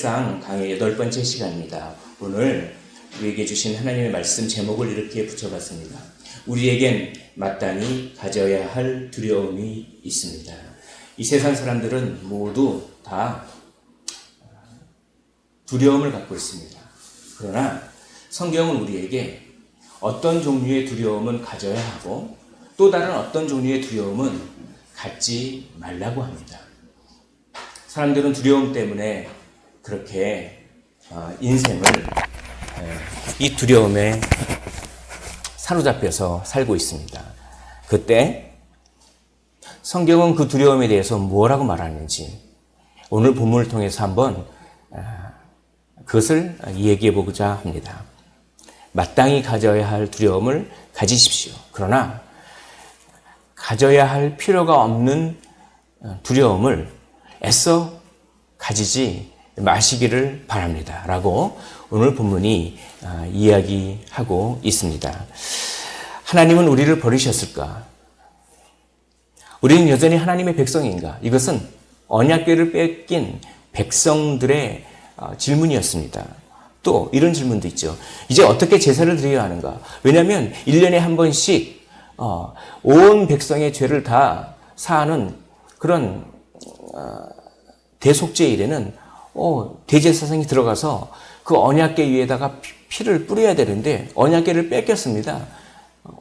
사회상 강의 8번째 시간입니다. 오늘 우리에게 주신 하나님의 말씀 제목을 이렇게 붙여봤습니다. 우리에겐 마땅히 가져야 할 두려움이 있습니다. 이 세상 사람들은 모두 다 두려움을 갖고 있습니다. 그러나 성경은 우리에게 어떤 종류의 두려움은 가져야 하고 또 다른 어떤 종류의 두려움은 갖지 말라고 합니다. 사람들은 두려움 때문에 그렇게 인생을 이 두려움에 사로잡혀서 살고 있습니다. 그때 성경은 그 두려움에 대해서 뭐라고 말하는지 오늘 본문을 통해서 한번 그것을 얘기해 보고자 합니다. 마땅히 가져야 할 두려움을 가지십시오. 그러나 가져야 할 필요가 없는 두려움을 애써 가지지 마시기를 바랍니다. 라고 오늘 본문이 이야기하고 있습니다. 하나님은 우리를 버리셨을까? 우리는 여전히 하나님의 백성인가? 이것은 언약궤를 뺏긴 백성들의 질문이었습니다. 또 이런 질문도 있죠. 이제 어떻게 제사를 드려야 하는가? 왜냐하면 1년에 한 번씩 온 백성의 죄를 다 사하는 그런 대속죄일에는 대제사장이 들어가서 그 언약궤 위에다가 피를 뿌려야 되는데 언약궤를 뺏겼습니다.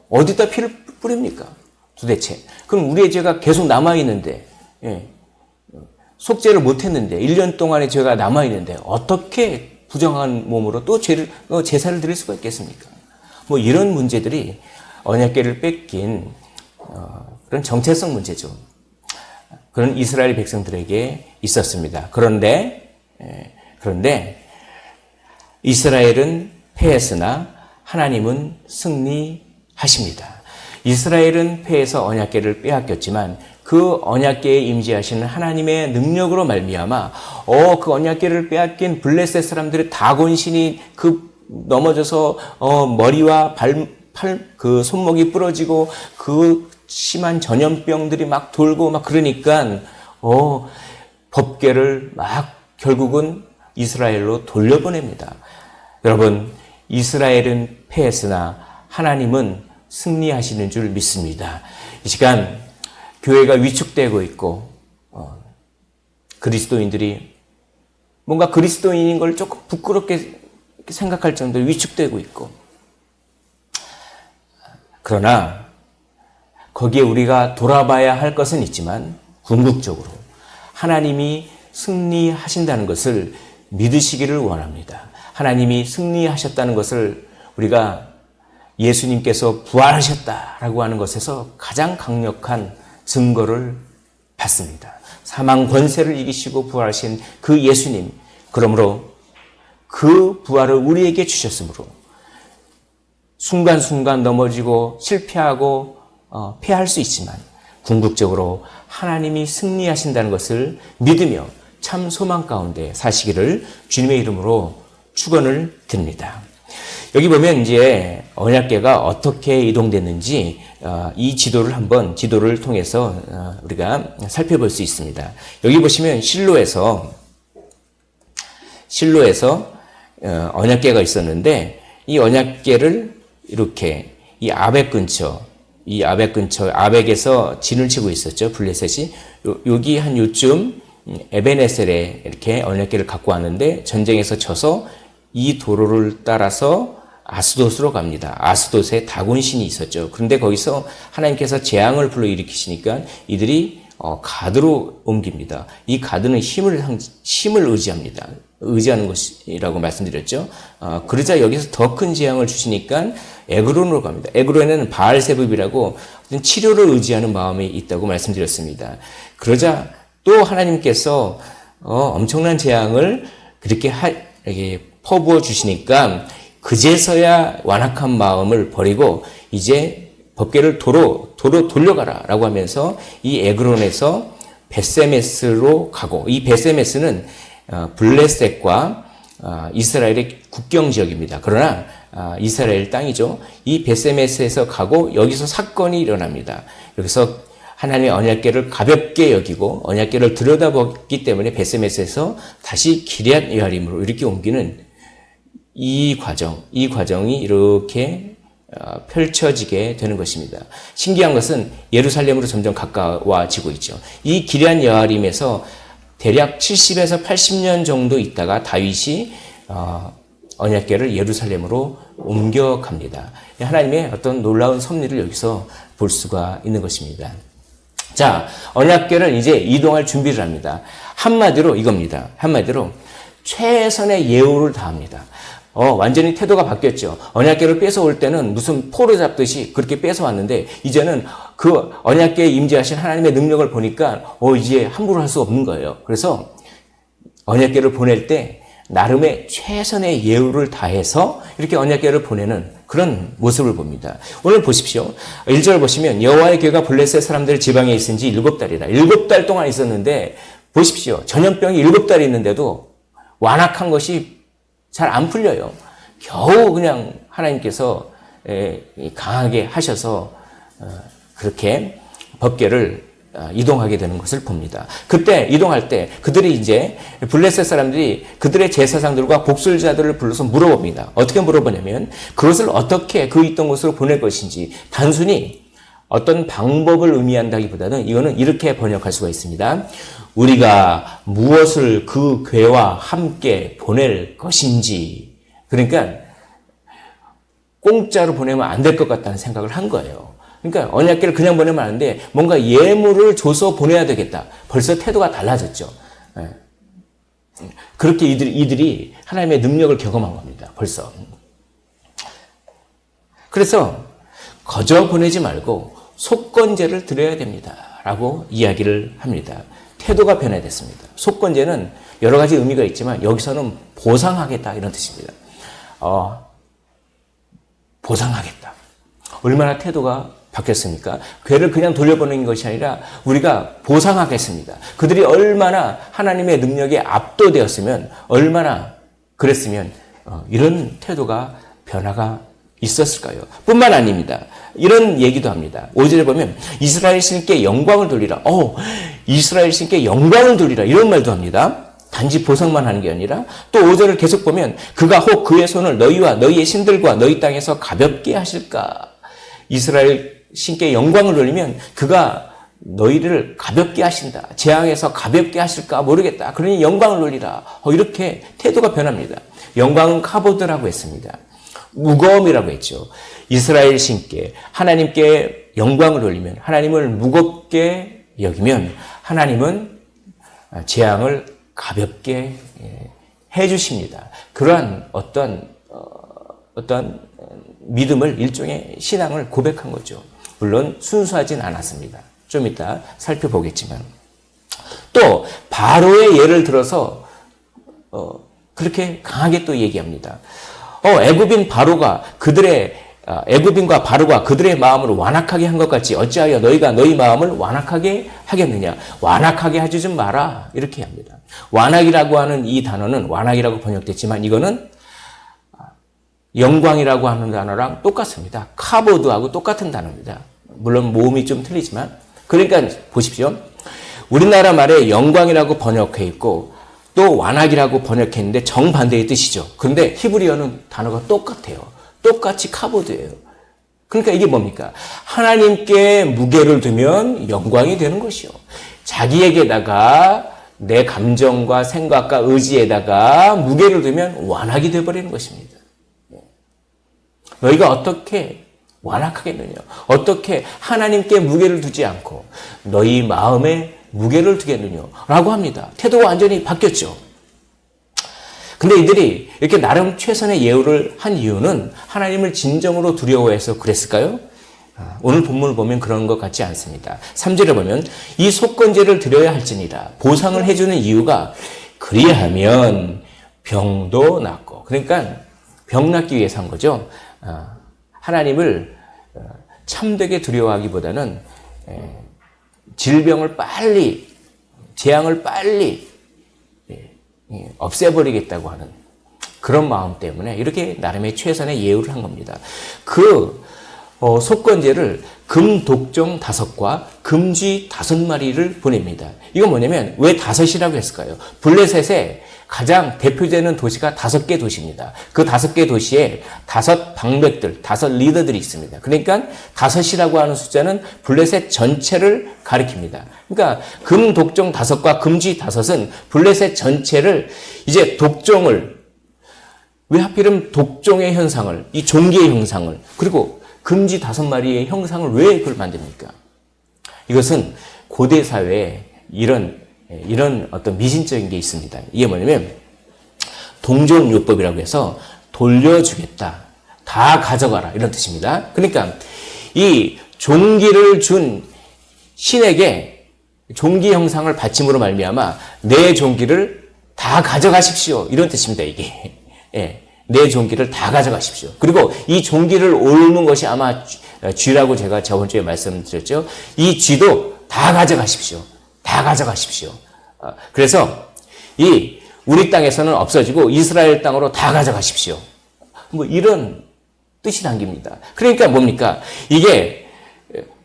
어디다 피를 뿌립니까? 도대체. 그럼 우리의 죄가 계속 남아있는데 속죄를 못했는데 1년 동안의 죄가 남아있는데 어떻게 부정한 몸으로 또 제사를 드릴 수가 있겠습니까? 뭐 이런 문제들이 언약궤를 뺏긴 그런 정체성 문제죠. 그런 이스라엘 백성들에게 있었습니다. 그런데 이스라엘은 패했으나 하나님은 승리하십니다. 이스라엘은 패해서 언약궤를 빼앗겼지만 그 언약궤에 임재하시는 하나님의 능력으로 말미암아 그 언약궤를 빼앗긴 블레셋 사람들의 다곤신이 넘어져서 머리와 그 손목이 부러지고 그 심한 전염병들이 막 돌고 막 그러니까 법궤를 막 결국은 이스라엘로 돌려보냅니다. 여러분, 이스라엘은 패했으나 하나님은 승리하시는 줄 믿습니다. 이 시간 교회가 위축되고 있고 그리스도인들이 뭔가 그리스도인인 걸 조금 부끄럽게 생각할 정도로 위축되고 있고 그러나 거기에 우리가 돌아봐야 할 것은 있지만 궁극적으로 하나님이 승리하신다는 것을 믿으시기를 원합니다. 하나님이 승리하셨다는 것을 우리가 예수님께서 부활하셨다라고 하는 것에서 가장 강력한 증거를 받습니다. 사망 권세를 이기시고 부활하신 그 예수님, 그러므로 그 부활을 우리에게 주셨으므로 순간순간 넘어지고 실패하고 패할 수 있지만 궁극적으로 하나님이 승리하신다는 것을 믿으며 참 소망 가운데 사시기를 주님의 이름으로 축원을 드립니다. 여기 보면 이제 언약궤가 어떻게 이동됐는지 이 지도를 통해서 우리가 살펴볼 수 있습니다. 여기 보시면 실로에서 언약궤가 있었는데 이 언약궤를 이렇게 이 아벡 근처 아벡에서 진을 치고 있었죠. 블레셋이 여기 한 요쯤 에베네셀에 이렇게 언약궤를 갖고 왔는데 전쟁에서 져서 이 도로를 따라서 아스돗으로 갑니다. 아스돗에 다곤신이 있었죠. 그런데 거기서 하나님께서 재앙을 불러일으키시니까 이들이 가드로 옮깁니다. 이 가드는 힘을 의지하는 것이라고 말씀드렸죠. 그러자 여기서 더 큰 재앙을 주시니까 에그론으로 갑니다. 에그론에는 바알세붑이라고 치료를 의지하는 마음이 있다고 말씀드렸습니다. 그러자 또 하나님께서 엄청난 재앙을 그렇게 퍼부어 주시니까 그제서야 완악한 마음을 버리고 이제 법궤를 도로 돌려가라 라고 하면서 이 에그론에서 벳세메스로 가고 이 벳세메스는 블레셋과 이스라엘의 국경 지역입니다. 그러나 이스라엘 땅이죠. 이 벳세메스에서 가고 여기서 사건이 일어납니다. 여기서 하나님의 언약궤를 가볍게 여기고 언약궤를 들여다보기 때문에 베세메스에서 다시 기럇 여아림으로 이렇게 옮기는 이 과정이 이렇게 펼쳐지게 되는 것입니다. 신기한 것은 예루살렘으로 점점 가까워지고 있죠. 이 기럇 여아림에서 대략 70에서 80년 정도 있다가 다윗이 언약궤를 예루살렘으로 옮겨갑니다. 하나님의 어떤 놀라운 섭리를 여기서 볼 수가 있는 것입니다. 자, 언약궤를 이제 이동할 준비를 합니다. 한마디로 이겁니다. 한마디로 최선의 예우를 다합니다. 완전히 태도가 바뀌었죠. 언약궤를 뺏어올 때는 무슨 포로 잡듯이 그렇게 뺏어왔는데 이제는 그 언약궤에 임재하신 하나님의 능력을 보니까 이제 함부로 할 수 없는 거예요. 그래서 언약궤를 보낼 때 나름의 최선의 예우를 다해서 이렇게 언약궤를 보내는 그런 모습을 봅니다. 오늘 보십시오. 1절 보시면 여호와의 궤가 블레셋 사람들 지방에 있은 지 7달이라. 7달 동안 있었는데 보십시오. 전염병이 7달이 있는데도 완악한 것이 잘 안 풀려요. 겨우 그냥 하나님께서 강하게 하셔서 그렇게 법궤를 이동하게 되는 것을 봅니다. 그때 이동할 때 그들이 이제 블레셋 사람들이 그들의 제사장들과 복술자들을 불러서 물어봅니다. 어떻게 물어보냐면 그것을 어떻게 그 있던 곳으로 보낼 것인지 단순히 어떤 방법을 의미한다기보다는 이거는 이렇게 번역할 수가 있습니다. 우리가 무엇을 그 궤와 함께 보낼 것인지, 그러니까 공짜로 보내면 안 될 것 같다는 생각을 한 거예요. 그러니까 언약궤를 그냥 보내면 안 돼. 뭔가 예물을 줘서 보내야 되겠다. 벌써 태도가 달라졌죠. 그렇게 이들이 하나님의 능력을 경험한 겁니다. 벌써. 그래서 거저 보내지 말고 속건제를 드려야 됩니다. 라고 이야기를 합니다. 태도가 변화됐습니다. 속건제는 여러 가지 의미가 있지만 여기서는 보상하겠다 이런 뜻입니다. 보상하겠다. 얼마나 태도가 바뀌었습니까? 궤를 그냥 돌려보내는 것이 아니라 우리가 보상하겠습니다. 그들이 얼마나 하나님의 능력에 압도되었으면 얼마나 그랬으면 이런 태도가 변화가 있었을까요? 뿐만 아닙니다. 이런 얘기도 합니다. 5절에 보면 이스라엘 신께 영광을 돌리라. 이스라엘 신께 영광을 돌리라. 이런 말도 합니다. 단지 보상만 하는 게 아니라 또 5절을 계속 보면 그가 혹 그의 손을 너희와 너희의 신들과 너희 땅에서 가볍게 하실까? 이스라엘 신께 영광을 돌리면 그가 너희를 가볍게 하신다. 재앙에서 가볍게 하실까 모르겠다. 그러니 영광을 돌리라. 이렇게 태도가 변합니다. 영광은 카보드라고 했습니다. 무거움이라고 했죠. 이스라엘 신께 하나님께 영광을 돌리면 하나님을 무겁게 여기면 하나님은 재앙을 가볍게 해주십니다. 그러한 어떤 믿음을 일종의 신앙을 고백한 거죠. 물론 순수하진 않았습니다. 좀 이따 살펴보겠지만 또 바로의 예를 들어서 그렇게 강하게 또 얘기합니다. 애굽인 바로가 애굽인과 바로가 그들의 마음을 완악하게 한 것 같이 어찌하여 너희가 너희 마음을 완악하게 하겠느냐. 완악하게 하지 좀 마라. 이렇게 합니다. 완악이라고 하는 이 단어는 완악이라고 번역됐지만 이거는 영광이라고 하는 단어랑 똑같습니다. 카보드하고 똑같은 단어입니다. 물론 모음이 좀 틀리지만 그러니까 보십시오. 우리나라 말에 영광이라고 번역해 있고 또 완악이라고 번역했는데 정반대의 뜻이죠. 그런데 히브리어는 단어가 똑같아요. 똑같이 카보드예요. 그러니까 이게 뭡니까? 하나님께 무게를 두면 영광이 되는 것이요. 자기에게다가 내 감정과 생각과 의지에다가 무게를 두면 완악이 되어버리는 것입니다. 너희가 어떻게 완악하겠느냐? 어떻게 하나님께 무게를 두지 않고 너희 마음에 무게를 두겠느냐? 라고 합니다. 태도가 완전히 바뀌었죠. 근데 이들이 이렇게 나름 최선의 예우를 한 이유는 하나님을 진정으로 두려워해서 그랬을까요? 오늘 본문을 보면 그런 것 같지 않습니다. 3절에 보면 이 속건제를 드려야 할지니라. 보상을 해주는 이유가 그리하면 병도 낫고, 그러니까 병 낫기 위해서 한 거죠. 하나님을 참되게 두려워하기보다는 질병을 빨리, 재앙을 빨리 없애버리겠다고 하는 그런 마음 때문에 이렇게 나름의 최선의 예우를 한 겁니다. 속건제를 금독종 5과 금쥐 5마리를 보냅니다. 이건 뭐냐면 왜 5이라고 했을까요? 블레셋의 가장 대표되는 도시가 5개 도시입니다. 그 5개 도시에 5 방백들, 5 리더들이 있습니다. 그러니까 5이라고 하는 숫자는 블레셋 전체를 가리킵니다. 그러니까 금독종 5과 금쥐 5은 블레셋 전체를 이제 독종을, 왜 하필이면 독종의 현상을, 이 종기의 형상을, 그리고 금쥐 5마리의 형상을 왜 그걸 만듭니까? 이것은 고대 사회에 이런 어떤 미신적인 게 있습니다. 이게 뭐냐면 동종요법이라고 해서 돌려주겠다, 다 가져가라, 이런 뜻입니다. 그러니까 이 종기를 준 신에게 종기 형상을 받침으로 말미암아 내 종기를 다 가져가십시오, 이런 뜻입니다. 이게 내 종기를 다 가져가십시오. 그리고 이 종기를 옮은 것이 아마 쥐라고 제가 저번 주에 말씀드렸죠. 이 쥐도 다 가져가십시오. 다 가져가십시오. 그래서 이 우리 땅에서는 없어지고 이스라엘 땅으로 다 가져가십시오. 뭐 이런 뜻이 담깁니다. 그러니까 뭡니까? 이게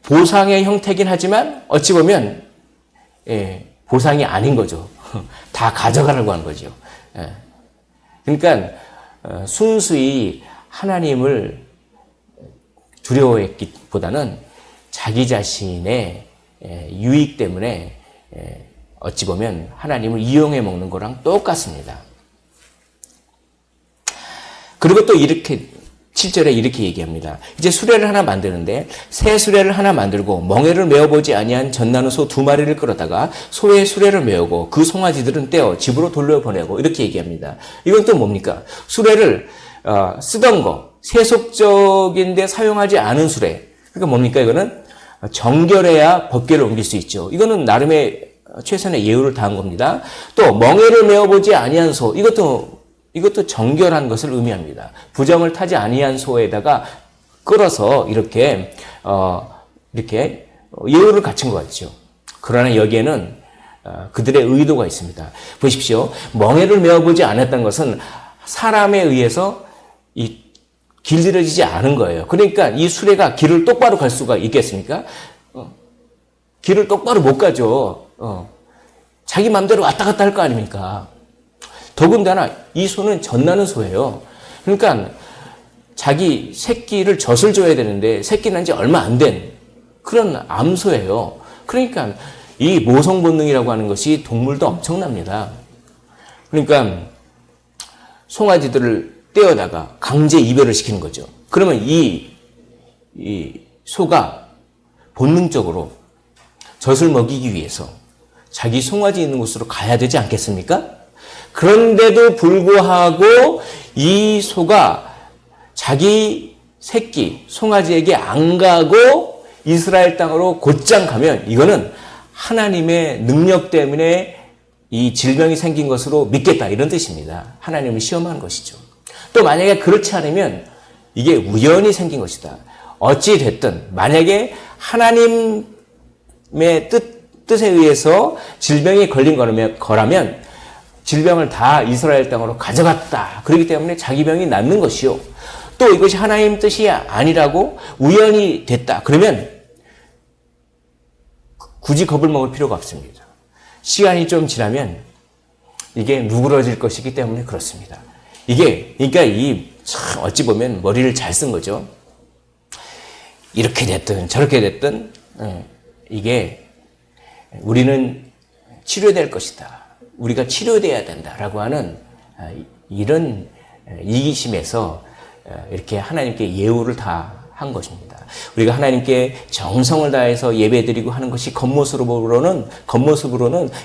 보상의 형태긴 하지만 어찌 보면 보상이 아닌 거죠. 다 가져가라고 하는 거죠. 그러니까 순수히 하나님을 두려워했기보다는 자기 자신의 유익 때문에 어찌 보면 하나님을 이용해 먹는 거랑 똑같습니다. 그리고 또 이렇게 7절에 이렇게 얘기합니다. 이제 수레를 하나 만드는데 새 수레를 하나 만들고 멍에를 메어보지 아니한 젖나는 소 2마리를 끌어다가 소의 수레를 메우고 그 송아지들은 떼어 집으로 돌려보내고, 이렇게 얘기합니다. 이건 또 뭡니까? 수레를 쓰던 거, 세속적인데 사용하지 않은 수레. 그러니까 뭡니까? 이거는 정결해야 법궤를 옮길 수 있죠. 이거는 나름의 최선의 예우를 다한 겁니다. 또 멍에를 메어보지 아니한 소, 이것도 정결한 것을 의미합니다. 부정을 타지 아니한 소에다가 끌어서 이렇게 예우를 갖춘 것 같죠. 그러나 여기에는 그들의 의도가 있습니다. 보십시오. 멍에를 메어보지 않았던 것은 사람에 의해서 길들여지지 않은 거예요. 그러니까 이 수레가 길을 똑바로 갈 수가 있겠습니까? 길을 똑바로 못 가죠. 자기 마음대로 왔다 갔다 할 거 아닙니까? 더군다나 이 소는 젖나는 소예요. 그러니까 자기 새끼를 젖을 줘야 되는데 새끼 난 지 얼마 안 된 그런 암소예요. 그러니까 이 모성 본능이라고 하는 것이 동물도 엄청납니다. 그러니까 송아지들을 떼어다가 강제 이별을 시키는 거죠. 그러면 이 소가 본능적으로 젖을 먹이기 위해서 자기 송아지 있는 곳으로 가야 되지 않겠습니까? 그런데도 불구하고 이 소가 자기 새끼 송아지에게 안 가고 이스라엘 땅으로 곧장 가면 이거는 하나님의 능력 때문에 이 질병이 생긴 것으로 믿겠다, 이런 뜻입니다. 하나님을 시험한 것이죠. 또 만약에 그렇지 않으면 이게 우연히 생긴 것이다. 어찌 됐든 만약에 하나님의 뜻에 의해서 질병이 걸린 거라면 질병을 다 이스라엘 땅으로 가져갔다. 그렇기 때문에 자기 병이 낫는 것이요. 또 이것이 하나님 뜻이 아니라고 우연히 됐다. 그러면 굳이 겁을 먹을 필요가 없습니다. 시간이 좀 지나면 이게 누그러질 것이기 때문에 그렇습니다. 그러니까 참 어찌 보면 머리를 잘 쓴 거죠. 이렇게 됐든 저렇게 됐든 이게 우리는 치료될 것이다. 우리가 치료돼야 된다라고 하는 이런 이기심에서 이렇게 하나님께 예우를 다 한 것입니다. 우리가 하나님께 정성을 다해서 예배드리고 하는 것이 겉모습으로는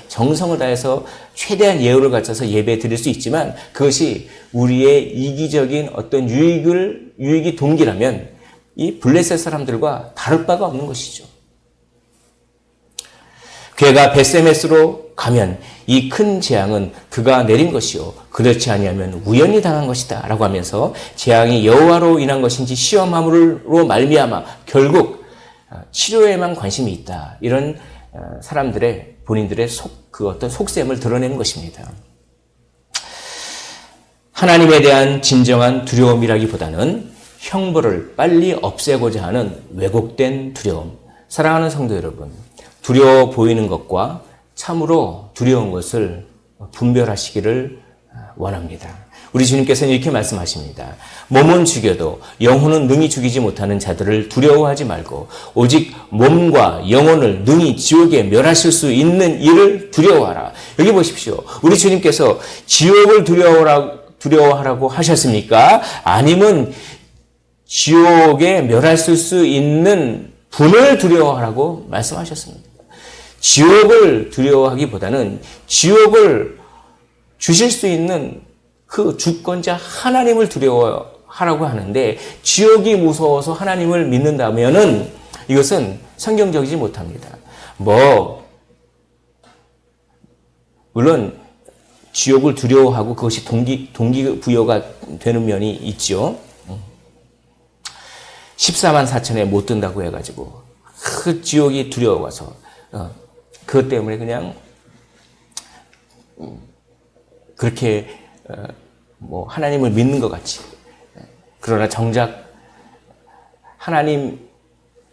정성을 다해서 최대한 예우를 갖춰서 예배드릴 수 있지만 그것이 우리의 이기적인 어떤 유익이 동기라면 이 블레셋 사람들과 다를 바가 없는 것이죠. 괴가 벳세메스로 가면 이 큰 재앙은 그가 내린 것이요 그렇지 아니하면 우연히 당한 것이다 라고 하면서 재앙이 여호와로 인한 것인지 시험함으로 말미암아 결국 치료에만 관심이 있다, 이런 사람들의 본인들의 어떤 속셈을 드러내는 것입니다. 하나님에 대한 진정한 두려움이라기보다는 형벌을 빨리 없애고자 하는 왜곡된 두려움. 사랑하는 성도 여러분, 두려워 보이는 것과 참으로 두려운 것을 분별하시기를 원합니다. 우리 주님께서는 이렇게 말씀하십니다. 몸은 죽여도 영혼은 능히 죽이지 못하는 자들을 두려워하지 말고 오직 몸과 영혼을 능히 지옥에 멸하실 수 있는 이를 두려워하라. 여기 보십시오. 우리 주님께서 지옥을 두려워하라고 하셨습니까? 아니면 지옥에 멸하실 수 있는 분을 두려워하라고 말씀하셨습니다. 지옥을 두려워하기보다는 지옥을 주실 수 있는 그 주권자 하나님을 두려워하라고 하는데, 지옥이 무서워서 하나님을 믿는다면은 이것은 성경적이지 못합니다. 물론 지옥을 두려워하고 그것이 동기부여가 되는 면이 있죠. 14만 4천에 못 든다고 해가지고 그 지옥이 두려워서 그것 때문에 그냥 그렇게 하나님을 믿는 것 같이, 그러나 정작 하나님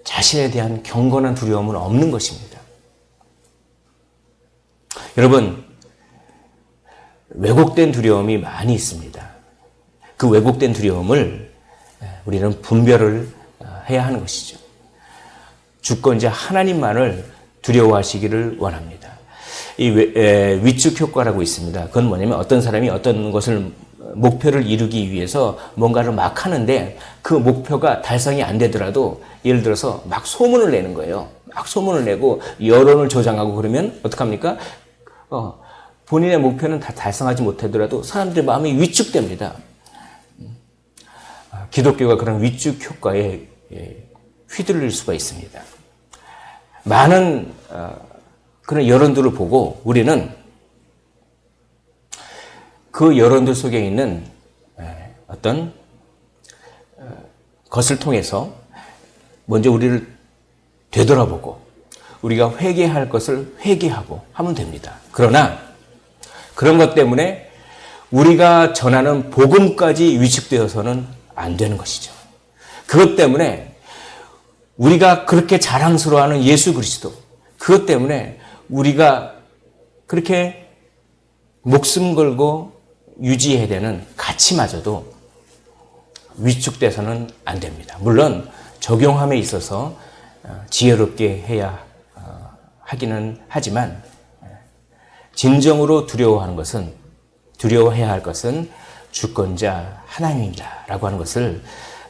자신에 대한 경건한 두려움은 없는 것입니다. 여러분, 왜곡된 두려움이 많이 있습니다. 그 왜곡된 두려움을 우리는 분별을 해야 하는 것이죠. 주권자 하나님만을 두려워하시기를 원합니다. 이 위축 효과라고 있습니다. 그건 뭐냐면 어떤 사람이 어떤 것을 목표를 이루기 위해서 뭔가를 막 하는데 그 목표가 달성이 안 되더라도 예를 들어서 막 소문을 내는 거예요. 막 소문을 내고 여론을 조장하고 그러면 어떡합니까? 본인의 목표는 다 달성하지 못하더라도 사람들의 마음이 위축됩니다. 기독교가 그런 위축 효과에 휘둘릴 수가 있습니다. 많은 그런 여론들을 보고 우리는 그 여론들 속에 있는 어떤 것을 통해서 먼저 우리를 되돌아보고 우리가 회개할 것을 회개하고 하면 됩니다. 그러나 그런 것 때문에 우리가 전하는 복음까지 위축되어서는 안 되는 것이죠. 그것 때문에 우리가 그렇게 자랑스러워하는 예수 그리스도, 그것 때문에 우리가 그렇게 목숨 걸고 유지해야 되는 가치마저도 위축돼서는 안 됩니다. 물론 적용함에 있어서 지혜롭게 해야 하기는 하지만 진정으로 두려워해야 할 것은 주권자 하나님이다라고 하는 것을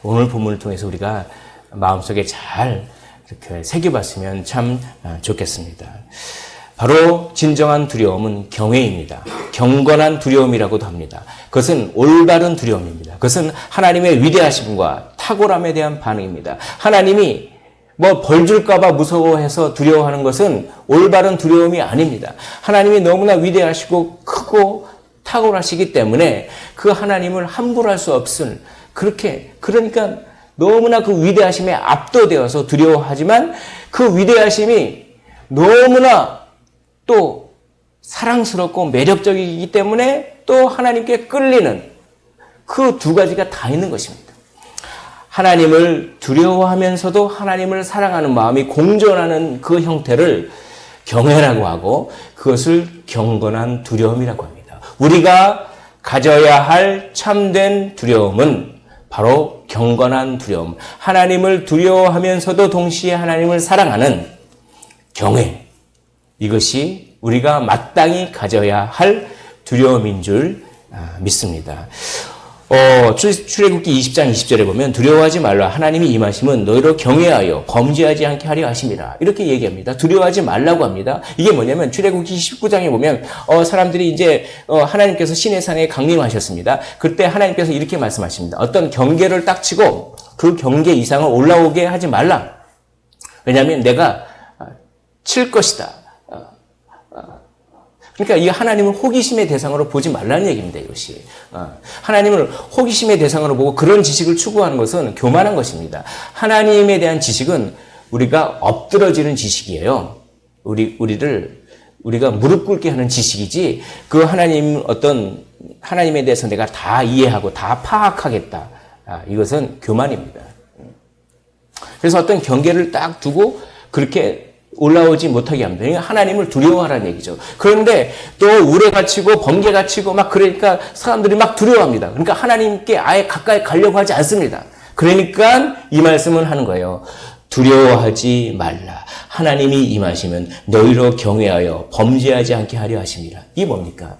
오늘 본문을 통해서 우리가 마음속에 잘 이렇게 새겨봤으면 참 좋겠습니다. 바로 진정한 두려움은 경외입니다. 경건한 두려움이라고도 합니다. 그것은 올바른 두려움입니다. 그것은 하나님의 위대하심과 탁월함에 대한 반응입니다. 하나님이 벌 줄까봐 무서워해서 두려워하는 것은 올바른 두려움이 아닙니다. 하나님이 너무나 위대하시고 크고 탁월하시기 때문에 그 하나님을 함부로 할 수 없은, 그러니까 너무나 그 위대하심에 압도되어서 두려워하지만 그 위대하심이 너무나 또 사랑스럽고 매력적이기 때문에 또 하나님께 끌리는 그 두 가지가 다 있는 것입니다. 하나님을 두려워하면서도 하나님을 사랑하는 마음이 공존하는 그 형태를 경외라고 하고 그것을 경건한 두려움이라고 합니다. 우리가 가져야 할 참된 두려움은 바로 경건한 두려움, 하나님을 두려워하면서도 동시에 하나님을 사랑하는 경외, 이것이 우리가 마땅히 가져야 할 두려움인 줄 믿습니다. 출애굽기 20장 20절에 보면 두려워하지 말라, 하나님이 임하심은 너희로 경외하여 범죄하지 않게 하려 하심이라, 이렇게 얘기합니다. 두려워하지 말라고 합니다. 이게 뭐냐면 출애굽기 19장에 보면 사람들이 이제 하나님께서 시내산에 강림하셨습니다. 그때 하나님께서 이렇게 말씀하십니다. 어떤 경계를 딱 치고 그 경계 이상을 올라오게 하지 말라. 왜냐하면 내가 칠 것이다. 그러니까 이 하나님을 호기심의 대상으로 보지 말라는 얘기입니다. 이것이 하나님을 호기심의 대상으로 보고 그런 지식을 추구하는 것은 교만한 것입니다. 하나님에 대한 지식은 우리가 엎드러지는 지식이에요. 우리가 무릎 꿇게 하는 지식이지, 그 하나님에 대해서 내가 다 이해하고 다 파악하겠다, 이것은 교만입니다. 그래서 어떤 경계를 딱 두고 그렇게 올라오지 못하게 합니다. 그러니까 하나님을 두려워하라는 얘기죠. 그런데 또 우레 갇히고 번개 갇히고 막 그러니까 사람들이 막 두려워합니다. 그러니까 하나님께 아예 가까이 가려고 하지 않습니다. 그러니까 이 말씀을 하는 거예요. 두려워하지 말라. 하나님이 임하시면 너희로 경외하여 범죄하지 않게 하려 하십니다. 이게 뭡니까?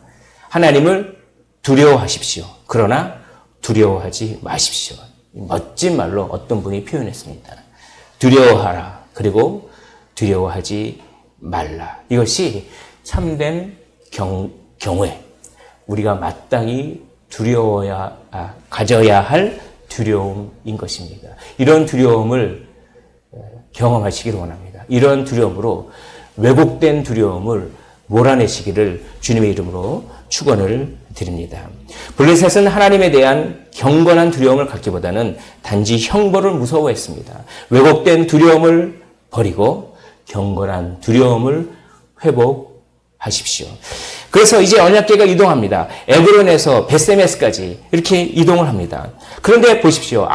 하나님을 두려워하십시오. 그러나 두려워하지 마십시오. 멋진 말로 어떤 분이 표현했습니다. 두려워하라. 그리고 두려워하지 말라. 이것이 참된 경외. 우리가 마땅히 가져야 할 두려움인 것입니다. 이런 두려움을 경험하시기를 원합니다. 이런 두려움으로 왜곡된 두려움을 몰아내시기를 주님의 이름으로 축원을 드립니다. 블레셋은 하나님에 대한 경건한 두려움을 갖기보다는 단지 형벌을 무서워했습니다. 왜곡된 두려움을 버리고 경건한 두려움을 회복하십시오. 그래서 이제 언약궤가 이동합니다. 에브론에서 벳세메스까지 이렇게 이동을 합니다. 그런데 보십시오.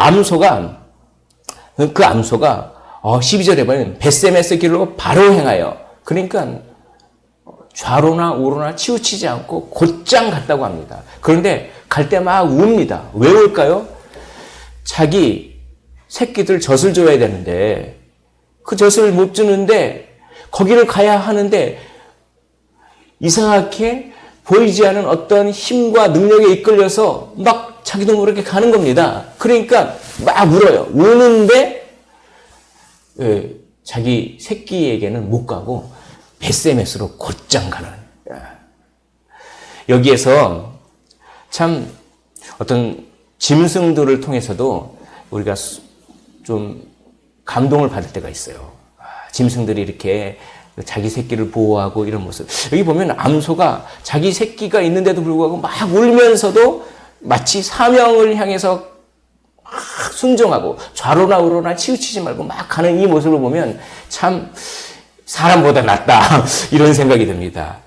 그 암소가 12절에 보면 벳세메스 길로 바로 행하여, 그러니까 좌로나 우로나 치우치지 않고 곧장 갔다고 합니다. 그런데 갈 때 막 웁니다. 왜 울까요? 자기 새끼들 젖을 줘야 되는데 그 젖을 못 주는데 거기를 가야 하는데 이상하게 보이지 않은 어떤 힘과 능력에 이끌려서 막 자기도 모르게 가는 겁니다. 그러니까 막 울어요. 우는데 자기 새끼에게는 못 가고 벳세메스로 곧장 가는. 여기에서 참 어떤 짐승들을 통해서도 우리가 좀 감동을 받을 때가 있어요. 짐승들이 이렇게 자기 새끼를 보호하고 이런 모습. 여기 보면 암소가 자기 새끼가 있는데도 불구하고 막 울면서도 마치 사명을 향해서 막 순종하고 좌로나 우로나 치우치지 말고 막 가는 이 모습을 보면 참 사람보다 낫다 이런 생각이 듭니다.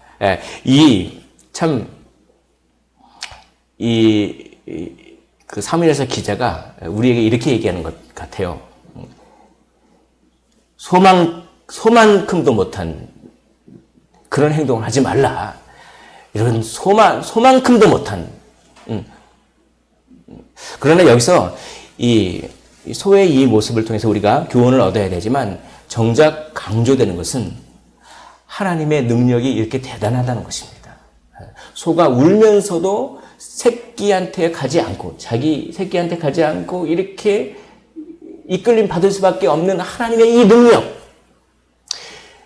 그 사무엘서 기자가 우리에게 이렇게 얘기하는 것 같아요. 소만큼도 못한 그런 행동을 하지 말라. 이런 소만큼도 못한. 그러나 여기서 이 소의 이 모습을 통해서 우리가 교훈을 얻어야 되지만 정작 강조되는 것은 하나님의 능력이 이렇게 대단하다는 것입니다. 소가 울면서도 새끼한테 가지 않고, 자기 새끼한테 가지 않고 이렇게 이끌림 받을 수밖에 없는 하나님의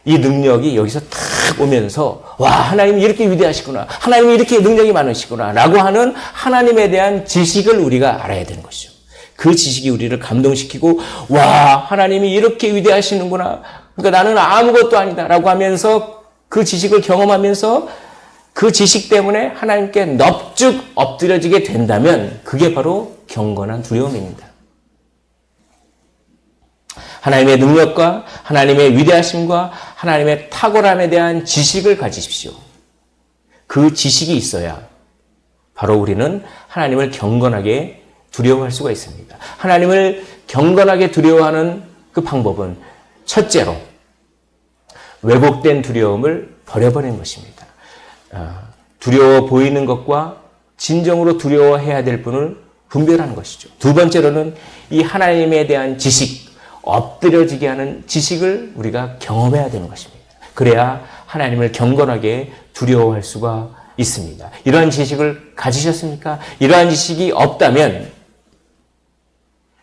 이 능력이 여기서 탁 오면서 와, 하나님이 이렇게 위대하시구나, 하나님이 이렇게 능력이 많으시구나 라고 하는 하나님에 대한 지식을 우리가 알아야 되는 것이죠. 그 지식이 우리를 감동시키고 와, 하나님이 이렇게 위대하시는구나, 그러니까 나는 아무것도 아니다 라고 하면서 그 지식을 경험하면서 그 지식 때문에 하나님께 넙죽 엎드려지게 된다면 그게 바로 경건한 두려움입니다. 하나님의 능력과 하나님의 위대하심과 하나님의 탁월함에 대한 지식을 가지십시오. 그 지식이 있어야 바로 우리는 하나님을 경건하게 두려워할 수가 있습니다. 하나님을 경건하게 두려워하는 그 방법은 첫째로 왜곡된 두려움을 버려버리는 것입니다. 두려워 보이는 것과 진정으로 두려워해야 될 분을 분별하는 것이죠. 두 번째로는 이 하나님에 대한 지식, 엎드려지게 하는 지식을 우리가 경험해야 되는 것입니다. 그래야 하나님을 경건하게 두려워할 수가 있습니다. 이러한 지식을 가지셨습니까? 이러한 지식이 없다면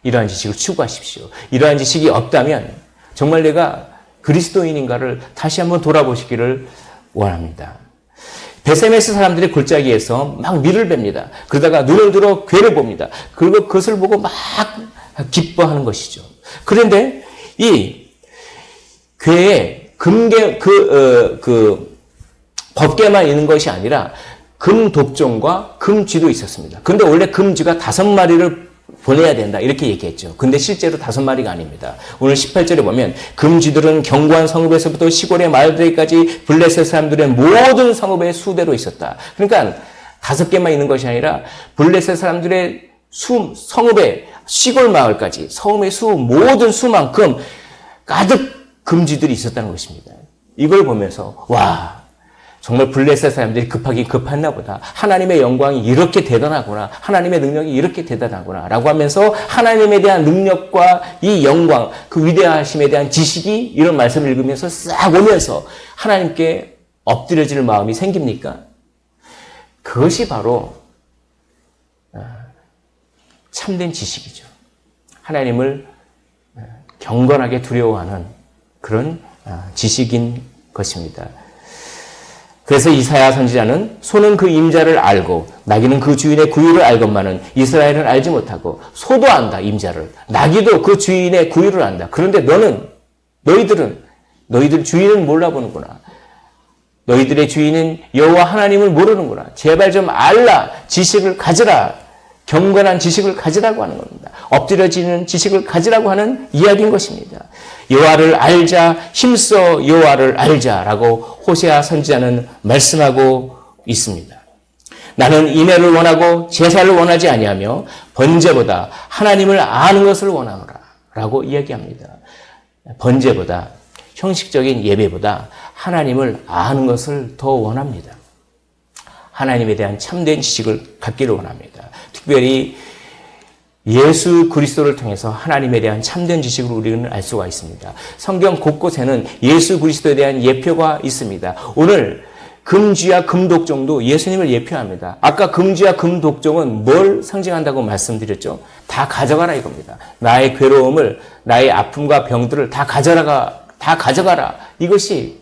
이러한 지식을 추구하십시오. 이러한 지식이 없다면 정말 내가 그리스도인인가를 다시 한번 돌아보시기를 원합니다. 벳세메스 사람들이 골짜기에서 막 밀을 뱁니다. 그러다가 눈을 들어 괴를 봅니다. 그리고 그것을 보고 막 기뻐하는 것이죠. 그런데 이 괴에 법궤만 있는 것이 아니라 금독종과 금쥐도 있었습니다. 그런데 원래 금쥐가 5마리를 보내야 된다 이렇게 얘기했죠. 근데 실제로 5마리가 아닙니다. 오늘 18절에 보면 금쥐들은 견고한 성읍에서부터 시골의 마을들까지 블레셋 사람들의 모든 성읍에 수대로 있었다. 그러니까 5개만 있는 것이 아니라 블레셋 사람들의 성읍의 시골 마을까지 성읍의 모든 수만큼 가득 금쥐들이 있었다는 것입니다. 이걸 보면서 와, 정말 블레셋 사람들이 급하긴 급했나 보다. 하나님의 영광이 이렇게 대단하구나. 하나님의 능력이 이렇게 대단하구나. 라고 하면서 하나님에 대한 능력과 이 영광, 그 위대하심에 대한 지식이 이런 말씀을 읽으면서 싹 오면서 하나님께 엎드려질 마음이 생깁니까? 그것이 바로 참된 지식이죠. 하나님을 경건하게 두려워하는 그런 지식인 것입니다. 그래서 이사야 선지자는 소는 그 임자를 알고 나귀는 그 주인의 구유를 알건만은 이스라엘은 알지 못하고 소도 안다 임자를 나귀도 그 주인의 구유를 안다. 그런데 너희들 주인은 몰라보는구나. 너희들의 주인은 여호와 하나님을 모르는구나. 제발 좀 알라. 지식을 가지라. 경건한 지식을 가지라고 하는 겁니다. 엎드려지는 지식을 가지라고 하는 이야기인 것입니다. 여호와를 알자, 힘써 여호와를 알자라고 호세아 선지자는 말씀하고 있습니다. 나는 인애를 원하고 제사를 원하지 아니하며 번제보다 하나님을 아는 것을 원하노라라고 이야기합니다. 번제보다 형식적인 예배보다 하나님을 아는 것을 더 원합니다. 하나님에 대한 참된 지식을 갖기를 원합니다. 특별히 예수 그리스도를 통해서 하나님에 대한 참된 지식을 우리는 알 수가 있습니다. 성경 곳곳에는 예수 그리스도에 대한 예표가 있습니다. 오늘 금쥐와 금독종도 예수님을 예표합니다. 아까 금쥐와 금독종은 뭘 상징한다고 말씀드렸죠? 다 가져가라 이겁니다. 나의 괴로움을, 나의 아픔과 병들을 다 가져가라. 이것이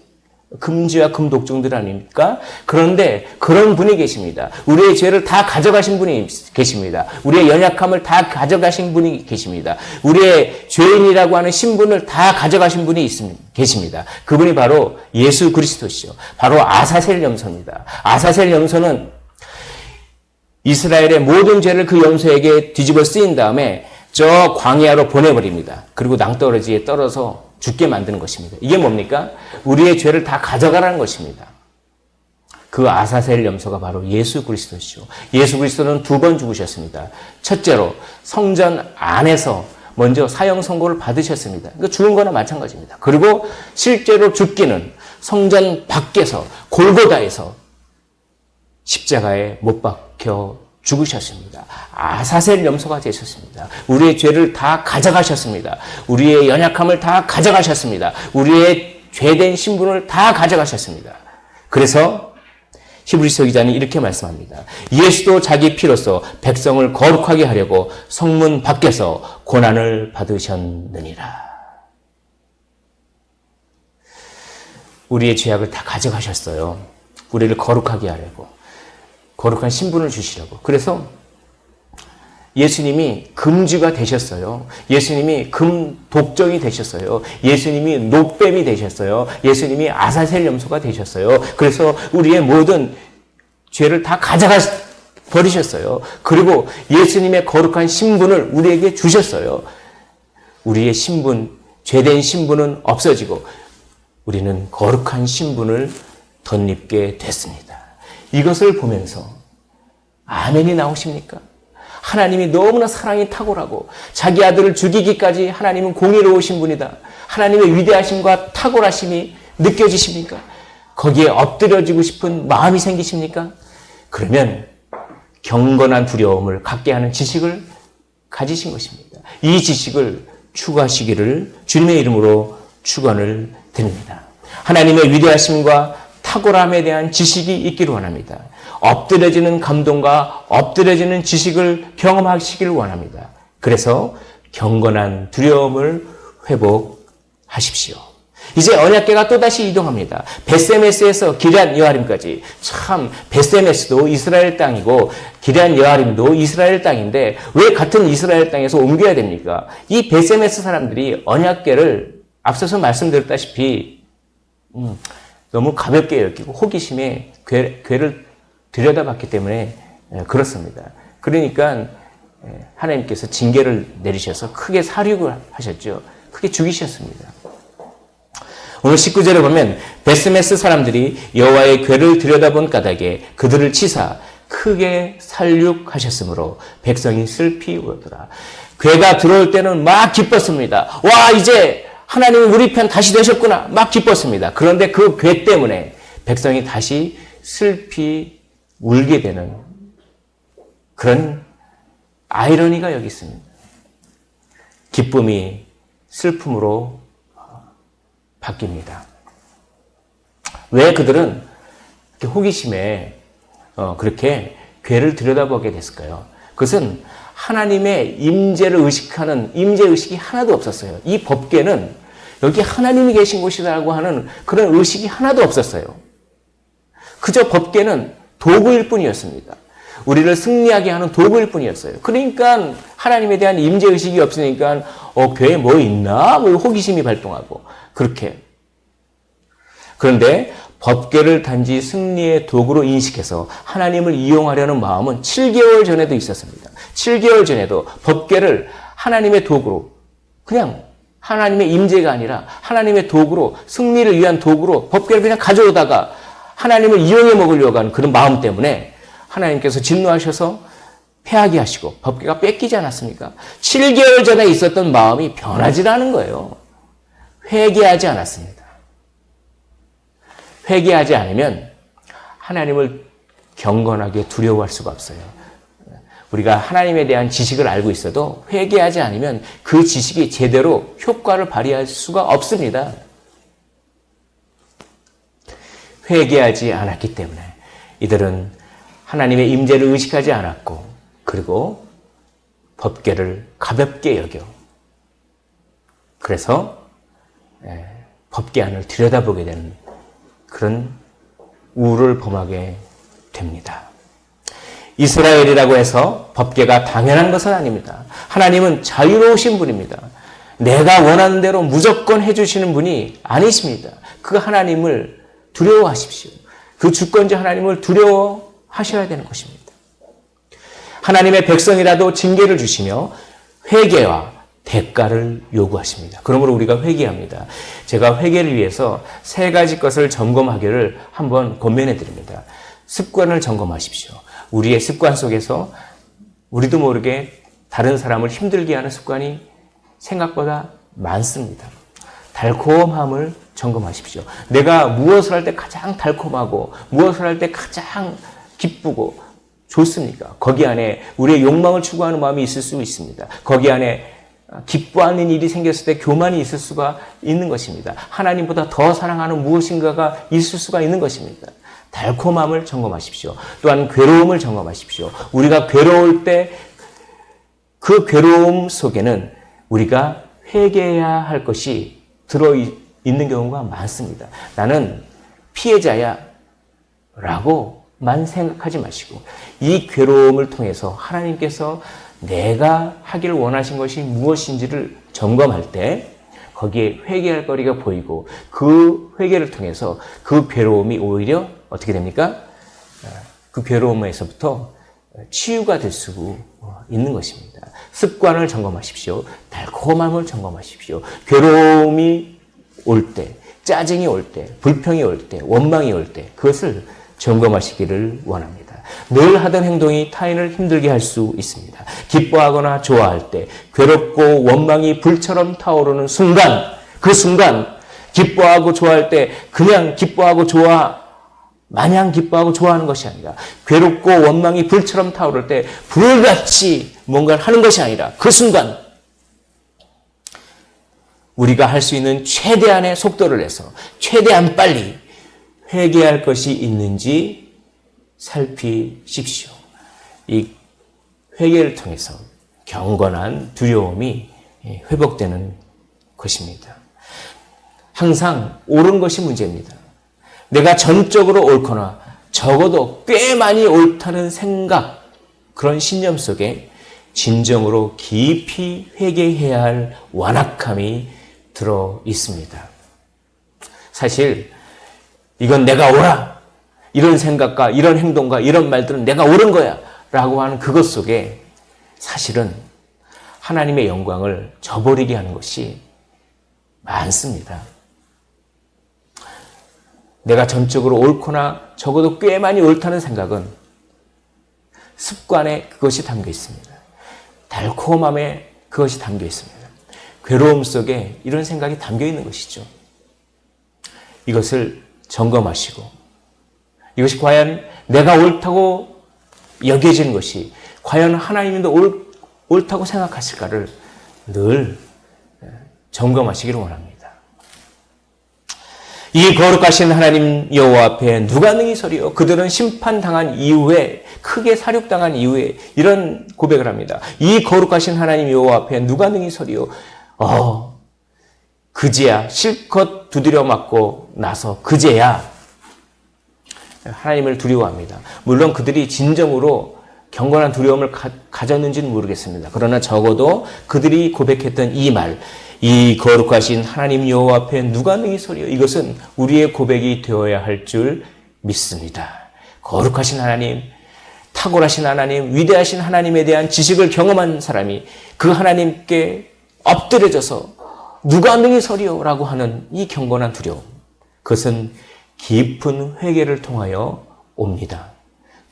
금쥐와 금독종들 아닙니까? 그런데 그런 분이 계십니다. 우리의 죄를 다 가져가신 분이 계십니다. 우리의 연약함을 다 가져가신 분이 계십니다. 우리의 죄인이라고 하는 신분을 다 가져가신 분이 계십니다. 그분이 바로 예수 그리스도시죠. 바로 아사셀 염소입니다. 아사셀 염소는 이스라엘의 모든 죄를 그 염소에게 뒤집어 쓰인 다음에 저 광야로 보내버립니다. 그리고 낭떠러지에 떨어서 죽게 만드는 것입니다. 이게 뭡니까? 우리의 죄를 다 가져가라는 것입니다. 그 아사셀 염소가 바로 예수 그리스도시죠. 예수 그리스도는 2번 죽으셨습니다. 첫째로 성전 안에서 먼저 사형 선고를 받으셨습니다. 그러니까 죽은 거나 마찬가지입니다. 그리고 실제로 죽기는 성전 밖에서 골고다에서 십자가에 못 박혀 죽으셨습니다. 아사셀 염소가 되셨습니다. 우리의 죄를 다 가져가셨습니다. 우리의 연약함을 다 가져가셨습니다. 우리의 죄된 신분을 다 가져가셨습니다. 그래서 히브리서 기자는 이렇게 말씀합니다. 예수도 자기 피로써 백성을 거룩하게 하려고 성문 밖에서 고난을 받으셨느니라. 우리의 죄악을 다 가져가셨어요. 우리를 거룩하게 하려고. 거룩한 신분을 주시려고. 그래서 예수님이 금쥐가 되셨어요. 예수님이 금독종이 되셨어요. 예수님이 노뱀이 되셨어요. 예수님이 아사셀 염소가 되셨어요. 그래서 우리의 모든 죄를 다 버리셨어요. 그리고 예수님의 거룩한 신분을 우리에게 주셨어요. 우리의 신분, 죄된 신분은 없어지고 우리는 거룩한 신분을 덧입게 됐습니다. 이것을 보면서 아멘이 나오십니까? 하나님이 너무나 사랑이 탁월하고 자기 아들을 죽이기까지 하나님은 공의로우신 분이다. 하나님의 위대하심과 탁월하심이 느껴지십니까? 거기에 엎드려지고 싶은 마음이 생기십니까? 그러면 경건한 두려움을 갖게 하는 지식을 가지신 것입니다. 이 지식을 추구하시기를 주님의 이름으로 축원을 드립니다. 하나님의 위대하심과 탁월함에 대한 지식이 있기를 원합니다. 엎드려지는 감동과 엎드려지는 지식을 경험하시길 원합니다. 그래서 경건한 두려움을 회복하십시오. 이제 언약궤가 또다시 이동합니다. 벳세메스에서 기럇 여아림까지. 참 벳세메스도 이스라엘 땅이고 기럇 여아림도 이스라엘 땅인데 왜 같은 이스라엘 땅에서 옮겨야 됩니까? 이 벳세메스 사람들이 언약궤를 앞서서 말씀드렸다시피 너무 가볍게 여기고 호기심에 궤를 들여다봤기 때문에 그렇습니다. 그러니까 하나님께서 징계를 내리셔서 크게 살육을 하셨죠. 크게 죽이셨습니다. 오늘 19절에 보면 베스메스 사람들이 여호와의 궤를 들여다본 까닭에 그들을 치사 크게 살육하셨으므로 백성이 슬피 울었더라. 괴가 들어올 때는 막 기뻤습니다. 와, 이제 하나님이 우리 편 다시 되셨구나. 막 기뻤습니다. 그런데 그 괴 때문에 백성이 다시 슬피 울게 되는 그런 아이러니가 여기 있습니다. 기쁨이 슬픔으로 바뀝니다. 왜 그들은 호기심에 그렇게 괴를 들여다보게 됐을까요? 그것은 하나님의 임재를 의식하는 임재의식이 하나도 없었어요. 이 법궤는 여기 하나님이 계신 곳이라고 하는 그런 의식이 하나도 없었어요. 그저 법궤는 도구일 뿐이었습니다. 우리를 승리하게 하는 도구일 뿐이었어요. 그러니까 하나님에 대한 임재의식이 없으니까 교회에 뭐 있나? 뭐 호기심이 발동하고 그렇게. 그런데 법궤를 단지 승리의 도구로 인식해서 하나님을 이용하려는 마음은 7개월 전에도 있었습니다. 7개월 전에도 법궤를 하나님의 도구로, 그냥 하나님의 임재가 아니라 하나님의 도구로, 승리를 위한 도구로 법궤를 그냥 가져오다가 하나님을 이용해 먹으려고 하는 그런 마음 때문에 하나님께서 진노하셔서 패하게 하시고 법궤가 뺏기지 않았습니까? 7개월 전에 있었던 마음이 변하지 않은 거예요. 회개하지 않았습니다. 회개하지 않으면 하나님을 경건하게 두려워할 수가 없어요. 우리가 하나님에 대한 지식을 알고 있어도 회개하지 않으면 그 지식이 제대로 효과를 발휘할 수가 없습니다. 회개하지 않았기 때문에 이들은 하나님의 임재를 의식하지 않았고 그리고 법궤를 가볍게 여겨 그래서 법궤 안을 들여다보게 되는 그런 우를 범하게 됩니다. 이스라엘이라고 해서 법궤가 당연한 것은 아닙니다. 하나님은 자유로우신 분입니다. 내가 원하는 대로 무조건 해주시는 분이 아니십니다. 그 하나님을 두려워하십시오. 그 주권자 하나님을 두려워하셔야 되는 것입니다. 하나님의 백성이라도 징계를 주시며 회개와 대가를 요구하십니다. 그러므로 우리가 회개합니다. 제가 회개를 위해서 3가지 것을 점검하기를 한번 권면해 드립니다. 습관을 점검하십시오. 우리의 습관 속에서 우리도 모르게 다른 사람을 힘들게 하는 습관이 생각보다 많습니다. 달콤함을 점검하십시오. 내가 무엇을 할 때 가장 달콤하고 무엇을 할 때 가장 기쁘고 좋습니까? 거기 안에 우리의 욕망을 추구하는 마음이 있을 수 있습니다. 거기 안에 기뻐하는 일이 생겼을 때 교만이 있을 수가 있는 것입니다. 하나님보다 더 사랑하는 무엇인가가 있을 수가 있는 것입니다. 달콤함을 점검하십시오. 또한 괴로움을 점검하십시오. 우리가 괴로울 때 그 괴로움 속에는 우리가 회개해야 할 것이 들어있는 경우가 많습니다. 나는 피해자야 라고만 생각하지 마시고 이 괴로움을 통해서 하나님께서 내가 하기를 원하신 것이 무엇인지를 점검할 때 거기에 회개할 거리가 보이고 그 회개를 통해서 그 괴로움이 오히려 어떻게 됩니까? 그 괴로움에서부터 치유가 될 수 있는 것입니다. 습관을 점검하십시오. 달콤함을 점검하십시오. 괴로움이 올 때, 짜증이 올 때, 불평이 올 때, 원망이 올 때 그것을 점검하시기를 원합니다. 늘 하던 행동이 타인을 힘들게 할 수 있습니다. 기뻐하거나 좋아할 때 괴롭고 원망이 불처럼 타오르는 순간 그 순간 기뻐하고 좋아할 때 그냥 기뻐하고 마냥 기뻐하고 좋아하는 것이 아니라 괴롭고 원망이 불처럼 타오를 때 불같이 뭔가를 하는 것이 아니라 그 순간 우리가 할 수 있는 최대한의 속도를 내서 최대한 빨리 회개할 것이 있는지 살피십시오. 이 회개를 통해서 경건한 두려움이 회복되는 것입니다. 항상 옳은 것이 문제입니다. 내가 전적으로 옳거나 적어도 꽤 많이 옳다는 생각, 그런 신념 속에 진정으로 깊이 회개해야 할 완악함이 들어 있습니다. 사실 이건 내가 옳아, 이런 생각과 이런 행동과 이런 말들은 내가 옳은 거야 라고 하는 그것 속에 사실은 하나님의 영광을 저버리게 하는 것이 많습니다. 내가 전적으로 옳거나 적어도 꽤 많이 옳다는 생각은 습관에 그것이 담겨 있습니다. 달콤함에 그것이 담겨 있습니다. 괴로움 속에 이런 생각이 담겨 있는 것이죠. 이것을 점검하시고 이것이 과연 내가 옳다고 여겨지는 것이 과연 하나님도 옳다고 생각하실까를 늘 점검하시기를 원합니다. 이 거룩하신 하나님 여호와 앞에 누가 능히 서리요? 그들은 심판당한 이후에 크게 사륙당한 이후에 이런 고백을 합니다. 이 거룩하신 하나님 여호와 앞에 누가 능히 서리요? 그제야 실컷 두드려 맞고 나서 그제야 하나님을 두려워합니다. 물론 그들이 진정으로 경건한 두려움을 가졌는지는 모르겠습니다. 그러나 적어도 그들이 고백했던 이 말, 이 거룩하신 하나님 여호와 앞에 누가 능히 서리요? 이것은 우리의 고백이 되어야 할 줄 믿습니다. 거룩하신 하나님, 탁월하신 하나님, 위대하신 하나님에 대한 지식을 경험한 사람이 그 하나님께 엎드려져서 누가 능히 서리요? 라고 하는 이 경건한 두려움, 그것은 깊은 회개를 통하여 옵니다.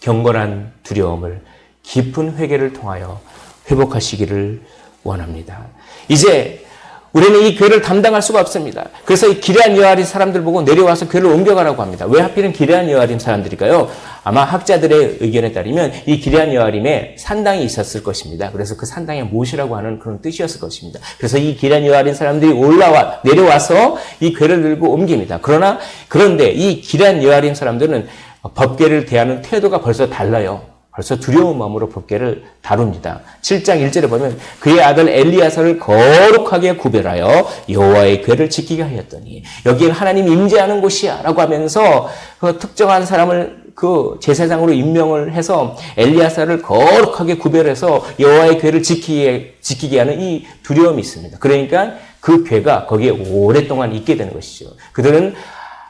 경건한 두려움을 깊은 회개를 통하여 회복하시기를 원합니다. 이제 우리는 이 교회를 담당할 수가 없습니다. 그래서 이 기레한 여아린 사람들 보고 내려와서 교회를 옮겨가라고 합니다. 왜 하필은 기레한 여아린 사람들일까요? 아마 학자들의 의견에 따르면 이 기레한 여아림에 산당이 있었을 것입니다. 그래서 그 산당에 못이라고 하는 그런 뜻이었을 것입니다. 그래서 이 기레한 여아린 사람들이 내려와서 이 교회를 들고 옮깁니다. 그런데 이 기레한 여아린 사람들은 법궤를 대하는 태도가 벌써 달라요. 벌써 두려운 마음으로 법궤를 다룹니다. 7장 1절에 보면 그의 아들 엘리야사를 거룩하게 구별하여 여호와의 궤를 지키게 하였더니 여기엔 하나님이 임재하는 곳이야 라고 하면서 그 특정한 사람을 그 제사장으로 임명을 해서 엘리야사를 거룩하게 구별해서 여호와의 궤를 지키게 하는 이 두려움이 있습니다. 그러니까 그 궤가 거기에 오랫동안 있게 되는 것이죠. 그들은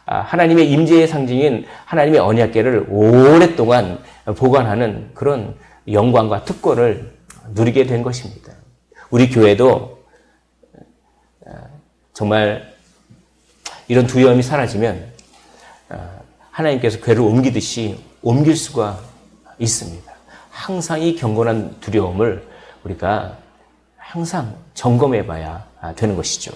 하나님의 임재의 상징인 하나님의 언약궤를 오랫동안 보관하는 그런 영광과 특권을 누리게 된 것입니다. 우리 교회도 정말 이런 두려움이 사라지면 하나님께서 궤를 옮기듯이 옮길 수가 있습니다. 항상 이 경건한 두려움을 우리가 항상 점검해 봐야 되는 것이죠.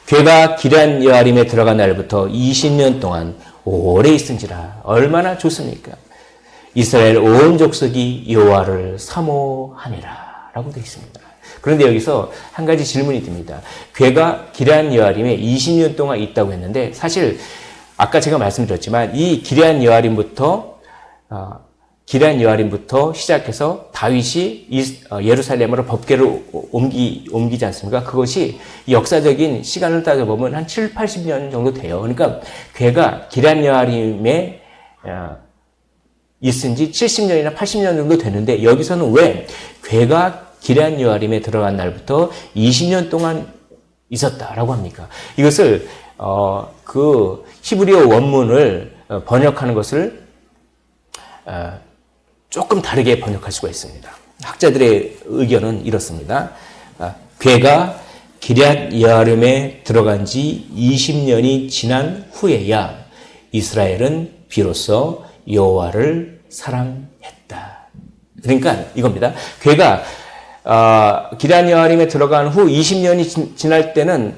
궤가 기럇 여아림에 들어간 날부터 20년 동안 오래 있은지라 얼마나 좋습니까? 이스라엘 온 족속이 여호와를 사모하니라 라고 되어 있습니다. 그런데 여기서 한 가지 질문이 듭니다. 궤가 기럇 여아림에 20년 동안 있다고 했는데 사실 아까 제가 말씀드렸지만 이 기럇 여아림부터 시작해서 다윗이 예루살렘으로 법궤를 옮기지 않습니까? 그것이 역사적인 시간을 따져보면 한 7, 80년 정도 돼요. 그러니까 궤가 기럇 여아림에 있은 지 70년이나 80년 정도 되는데 여기서는 왜 궤가 기럇 여아림에 들어간 날부터 20년 동안 있었다라고 합니까? 이것을 그 히브리어 원문을 번역하는 것을 조금 다르게 번역할 수가 있습니다. 학자들의 의견은 이렇습니다. 궤가 기럇 여아림에 들어간 지 20년이 지난 후에야 이스라엘은 비로소 여호와를 사랑했다. 그러니까 이겁니다. 궤가 기럇 여아림에 들어간 후 20년이 지날 때는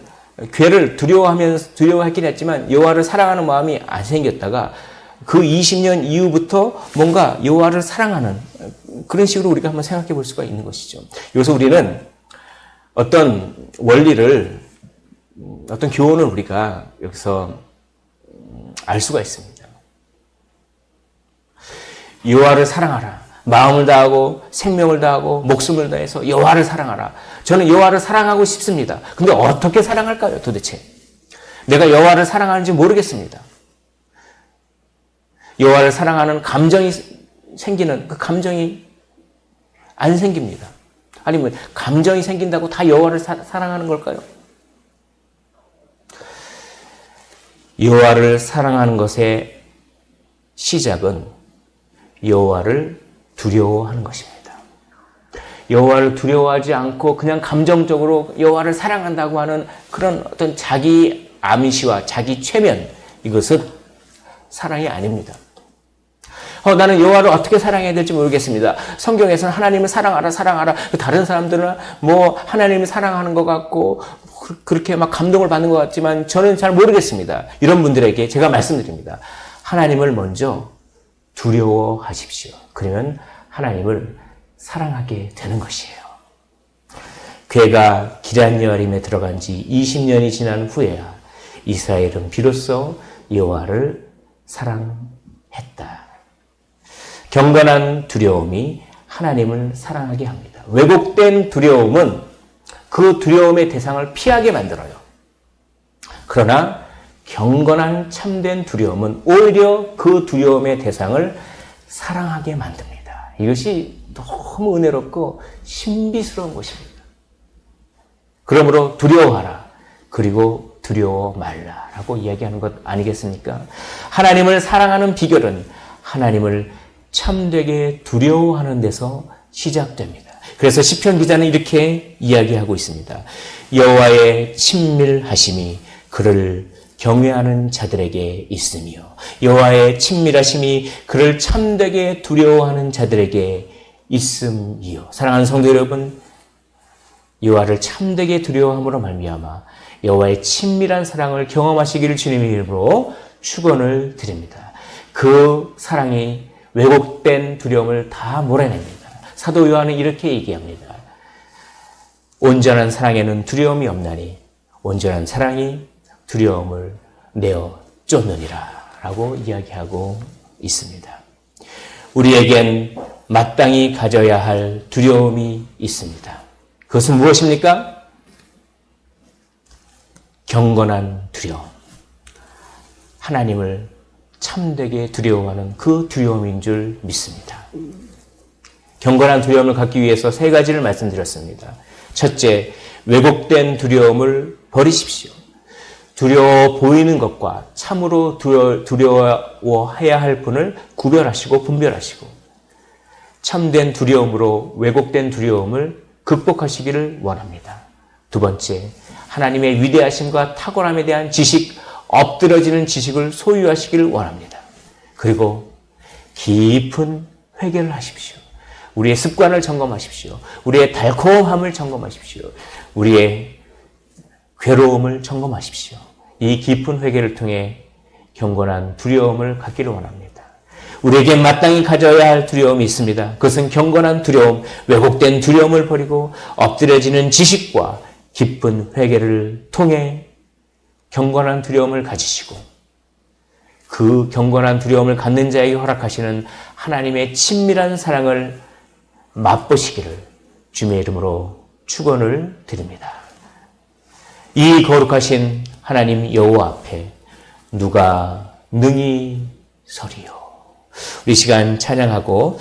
궤를 두려워하긴 했지만 여호와를 사랑하는 마음이 안 생겼다가 그 20년 이후부터 뭔가 여호와를 사랑하는 그런 식으로 우리가 한번 생각해 볼 수가 있는 것이죠. 여기서 우리는 어떤 원리를, 어떤 교훈을 우리가 여기서 알 수가 있습니다. 여호와를 사랑하라. 마음을 다하고 생명을 다하고 목숨을 다해서 여호와를 사랑하라. 저는 여호와를 사랑하고 싶습니다. 근데 어떻게 사랑할까요, 도대체? 내가 여호와를 사랑하는지 모르겠습니다. 여호와를 사랑하는 감정이 생기는 그 감정이 안 생깁니다. 아니면 감정이 생긴다고 다 여호와를 사랑하는 걸까요? 여호와를 사랑하는 것의 시작은 여호와를 두려워하는 것입니다. 여호와를 두려워하지 않고 그냥 감정적으로 여호와를 사랑한다고 하는 그런 어떤 자기 암시와 자기 최면, 이것은 사랑이 아닙니다. 나는 여호와를 어떻게 사랑해야 될지 모르겠습니다. 성경에서는 하나님을 사랑하라, 사랑하라. 다른 사람들은 뭐 하나님을 사랑하는 것 같고 그렇게 막 감동을 받는 것 같지만 저는 잘 모르겠습니다. 이런 분들에게 제가 말씀드립니다. 하나님을 먼저 두려워하십시오. 그러면 하나님을 사랑하게 되는 것이에요. 괴가 기럇여림에 들어간 지 20년이 지난 후에야 이스라엘은 비로소 여호와를 사랑했다. 경건한 두려움이 하나님을 사랑하게 합니다. 왜곡된 두려움은 그 두려움의 대상을 피하게 만들어요. 그러나 경건한 참된 두려움은 오히려 그 두려움의 대상을 사랑하게 만듭니다. 이것이 너무 은혜롭고 신비스러운 것입니다. 그러므로 두려워하라. 그리고 두려워 말라라고 이야기하는 것 아니겠습니까? 하나님을 사랑하는 비결은 하나님을 참되게 두려워하는 데서 시작됩니다. 그래서 시편 기자는 이렇게 이야기하고 있습니다. 여호와의 친밀하심이 그를 경외하는 자들에게 있으며 여호와의 친밀하심이 그를 참되게 두려워하는 자들에게 있음이요. 사랑하는 성도 여러분, 여호와를 참되게 두려워함으로 말미암아 여호와의 친밀한 사랑을 경험하시기를 주님의 이름으로 축원을 드립니다. 그 사랑이 왜곡된 두려움을 다 몰아냅니다. 사도 요한은 이렇게 얘기합니다. 온전한 사랑에는 두려움이 없나니 온전한 사랑이 두려움을 내어 쫓느니라 라고 이야기하고 있습니다. 우리에겐 마땅히 가져야 할 두려움이 있습니다. 그것은 무엇입니까? 경건한 두려움. 하나님을 참되게 두려워하는 그 두려움인 줄 믿습니다. 경건한 두려움을 갖기 위해서 세 가지를 말씀드렸습니다. 첫째, 왜곡된 두려움을 버리십시오. 두려워 보이는 것과 참으로 두려워해야 할 분을 구별하시고 분별하시고 참된 두려움으로 왜곡된 두려움을 극복하시기를 원합니다. 두 번째, 하나님의 위대하심과 탁월함에 대한 지식, 엎드러지는 지식을 소유하시기를 원합니다. 그리고 깊은 회개를 하십시오. 우리의 습관을 점검하십시오. 우리의 달콤함을 점검하십시오. 우리의 괴로움을 점검하십시오. 이 깊은 회개를 통해 경건한 두려움을 갖기를 원합니다. 우리에게 마땅히 가져야 할 두려움이 있습니다. 그것은 경건한 두려움, 왜곡된 두려움을 버리고 엎드려지는 지식과 깊은 회개를 통해 경건한 두려움을 가지시고 그 경건한 두려움을 갖는 자에게 허락하시는 하나님의 친밀한 사랑을 맛보시기를 주님의 이름으로 축원을 드립니다. 이 거룩하신 하나님 여호와 앞에 누가 능히 서리요. 우리 시간 찬양하고